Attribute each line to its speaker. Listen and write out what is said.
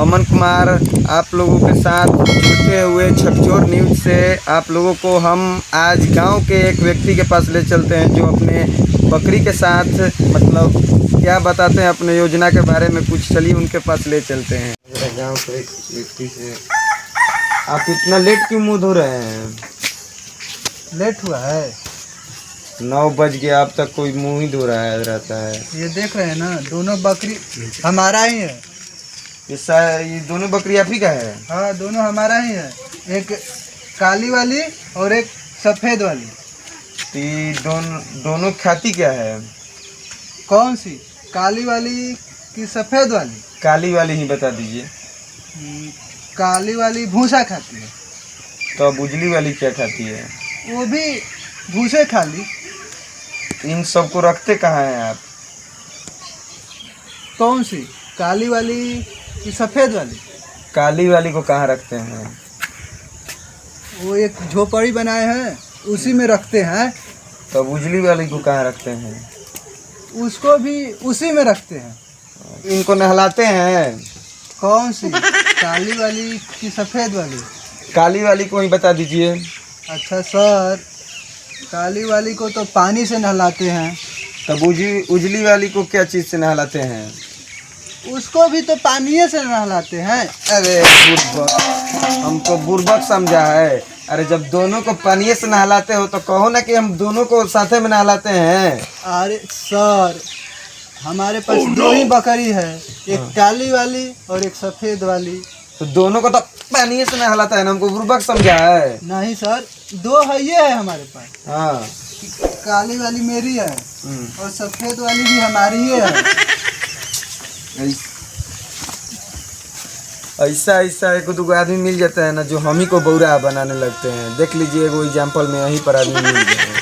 Speaker 1: अमन कुमार आप लोगों के साथ जुड़ते हुए छकचोर न्यूज़ से आप लोगों को हम आज गांव के एक व्यक्ति के पास ले चलते हैं जो अपने बकरी के साथ मतलब क्या बताते हैं अपने योजना के बारे में। कुछ चलिए उनके पास ले चलते हैं। गांव के एक व्यक्ति से आप इतना लेट क्यों मुँह धो रहे हैं?
Speaker 2: लेट हुआ है,
Speaker 1: 9 बज गया, अब तक कोई मुँह ही धो रहा है रहता है।
Speaker 2: ये देख रहे हैं ना, दोनों बकरी हमारा ही है।
Speaker 1: ये दोनों बकरी आप ही का है?
Speaker 2: हाँ, दोनों हमारा ही है, एक काली वाली और एक सफ़ेद वाली।
Speaker 1: तो ये दोनों खाती क्या है?
Speaker 2: कौन सी, काली वाली कि सफ़ेद वाली?
Speaker 1: काली वाली ही बता दीजिए।
Speaker 2: काली वाली भूसा खाती है।
Speaker 1: तो अब उजली वाली क्या खाती है?
Speaker 2: वो भी भूसे खा ली।
Speaker 1: इन सबको रखते कहाँ हैं आप?
Speaker 2: कौन सी, काली वाली कि सफ़ेद वाली?
Speaker 1: काली वाली को कहाँ रखते हैं?
Speaker 2: वो एक झोपड़ी बनाए हैं, उसी में रखते हैं।
Speaker 1: तो अब उजली वाली को कहाँ रखते हैं?
Speaker 2: उसको भी उसी में रखते हैं।
Speaker 1: इनको नहलाते हैं?
Speaker 2: कौन सी, काली वाली कि सफ़ेद वाली?
Speaker 1: काली वाली को ही बता दीजिए।
Speaker 2: अच्छा सर, काली वाली को तो पानी से नहलाते हैं।
Speaker 1: तब उजली वाली को क्या चीज़ से नहलाते हैं?
Speaker 2: उसको भी तो पानी से नहलाते हैं।
Speaker 1: अरे बुर्बक, हमको बुर्बक समझा है? अरे जब दोनों को पानी से नहलाते हो तो कहो ना कि हम दोनों को साथे में नहलाते हैं।
Speaker 2: अरे सर, हमारे पास दो ही बकरी है, एक काली वाली और एक सफ़ेद वाली।
Speaker 1: तो दोनों को तो पानी से नहलाता है ना, हमको बुर्बक समझा है?
Speaker 2: नहीं सर, दो है, ये है हमारे पास।
Speaker 1: हाँ,
Speaker 2: काली वाली मेरी है और सफ़ेद वाली भी हमारी ही है।
Speaker 1: ऐसा एक दो आदमी मिल जाता है ना जो हम ही को बौरा बनाने लगते हैं। देख लीजिए, एगो एग्जाम्पल में यहीं पर आदमी मिल गए हैं।